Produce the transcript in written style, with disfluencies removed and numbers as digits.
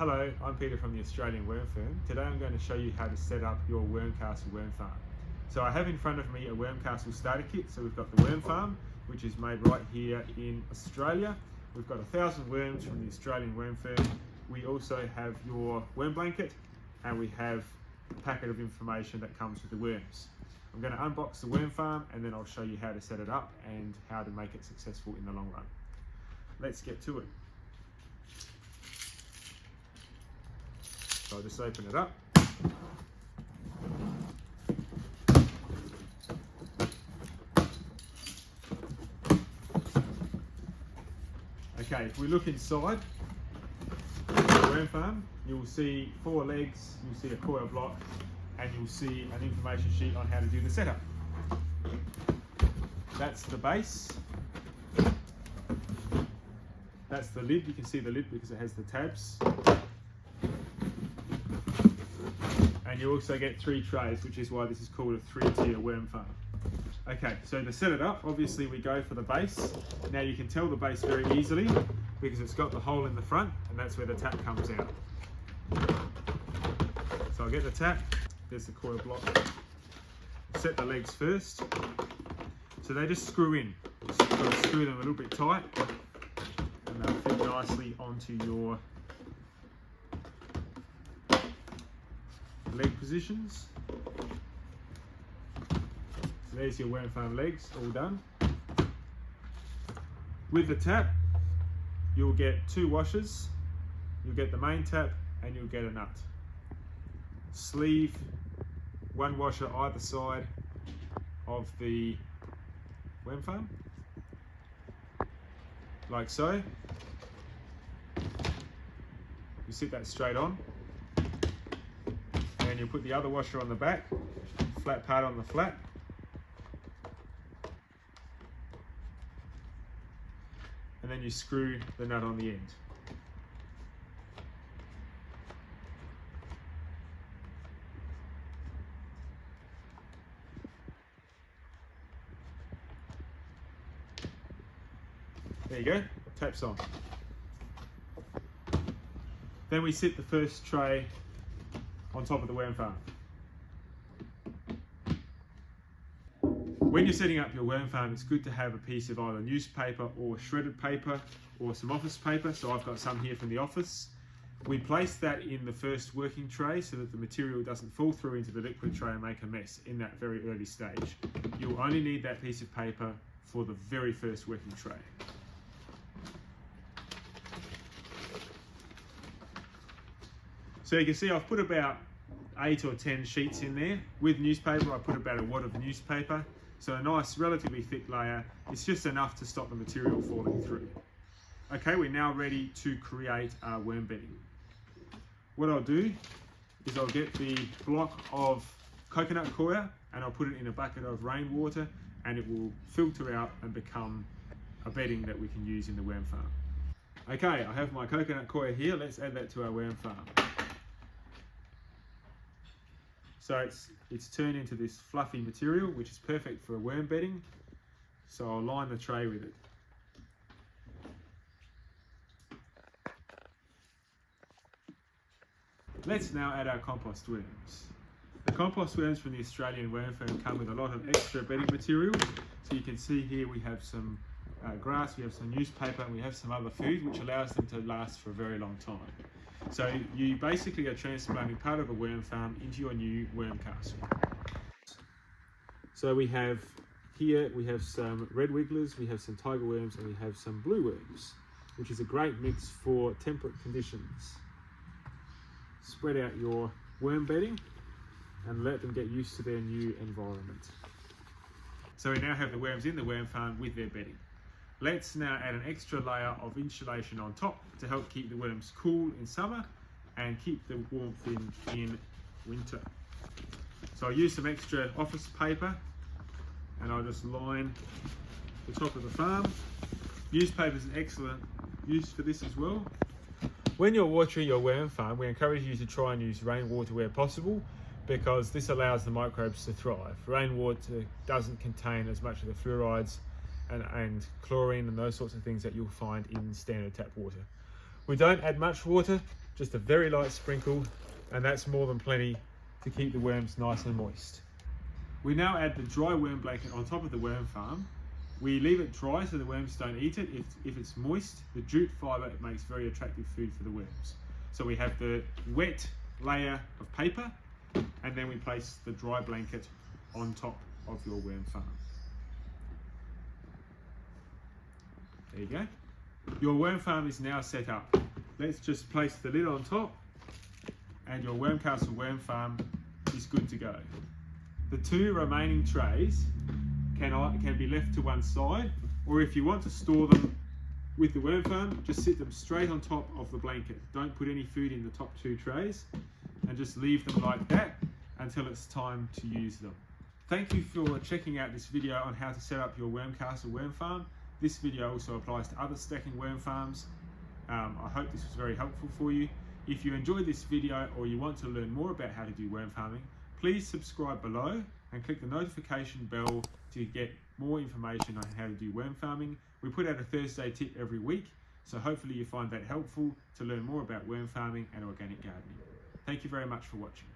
Hello, I'm Peter from the Australian Worm Firm. Today I'm going to show you how to set up your worm castle worm farm. So I have in front of me a worm castle starter kit. So we've got the worm farm, which is made right here in Australia. We've got 1,000 worms from the Australian Worm Firm. We also have your worm blanket, and we have a packet of information that comes with the worms. I'm going to unbox the worm farm, and then I'll show you how to set it up and how to make it successful in the long run. Let's get to it. So I'll just open it up. Okay, if we look inside the worm farm, you'll see 4 legs, you'll see a coil block, and you'll see an information sheet on how to do the setup. That's the base. That's the lid. You can see the lid because it has the tabs. And you also get 3 trays, which is why this is called a 3-tier worm farm. Okay, so to set it up, obviously we go for the base. Now you can tell the base very easily because it's got the hole in the front, and that's where the tap comes out. So I'll get the tap, there's the coil block. Set the legs first. So they just screw in. Just got to screw them a little bit tight, and they'll fit nicely onto your leg positions. So there's your worm farm legs, all done. With the tap, you'll get 2 washers. You'll get the main tap and you'll get a nut. Sleeve, 1 washer either side of the worm farm, like so. You sit that straight on, and you'll put the other washer on the back, flat part on the flat. And then you screw the nut on the end. There you go, taps on. Then we sit the first tray on top of the worm farm. When you're setting up your worm farm, it's good to have a piece of either newspaper or shredded paper or some office paper. So I've got some here from the office. We place that in the first working tray so that the material doesn't fall through into the liquid tray and make a mess in that very early stage. You'll only need that piece of paper for the very first working tray. So you can see I've put about 8 or 10 sheets in there. With newspaper, I put about a wad of newspaper. So a nice, relatively thick layer. It's just enough to stop the material falling through. Okay, we're now ready to create our worm bedding. What I'll do is I'll get the block of coconut coir and I'll put it in a bucket of rainwater, and it will filter out and become a bedding that we can use in the worm farm. Okay, I have my coconut coir here. Let's add that to our worm farm. So it's turned into this fluffy material, which is perfect for a worm bedding. So I'll line the tray with it. Let's now add our compost worms. The compost worms from the Australian Worm Firm come with a lot of extra bedding material. So you can see here we have some grass, we have some newspaper, and we have some other food, which allows them to last for a very long time. So you basically are transplanting part of a worm farm into your new worm castle. So we have here, we have some red wigglers, we have some tiger worms, and we have some blue worms, which is a great mix for temperate conditions. Spread out your worm bedding and let them get used to their new environment. So we now have the worms in the worm farm with their bedding. Let's now add an extra layer of insulation on top to help keep the worms cool in summer and keep the warmth in winter. So I'll use some extra office paper and I'll just line the top of the farm. Newspaper is an excellent use for this as well. When you're watering your worm farm, we encourage you to try and use rainwater where possible, because this allows the microbes to thrive. Rainwater doesn't contain as much of the fluorides and chlorine and those sorts of things that you'll find in standard tap water. We don't add much water just a very light sprinkle, and that's more than plenty to keep the worms nice and moist. We now add the dry worm blanket on top of the worm farm. We leave it dry so the worms don't eat it. If it's moist, the jute fibre makes very attractive food for the worms. So we have the wet layer of paper, and then we place the dry blanket on top of your worm farm. There you go. Your worm farm is now set up. Let's just place the lid on top, and your Worm Castle worm farm is good to go. The 2 remaining trays can be left to one side, or if you want to store them with the worm farm, just sit them straight on top of the blanket. Don't put any food in the top 2 trays, and just leave them like that until it's time to use them. Thank you for checking out this video on how to set up your Worm Castle worm farm. This video also applies to other stacking worm farms. I hope this was very helpful for you. If you enjoyed this video or you want to learn more about how to do worm farming, please subscribe below and click the notification bell to get more information on how to do worm farming. We put out a Thursday tip every week, so hopefully you find that helpful to learn more about worm farming and organic gardening. Thank you very much for watching.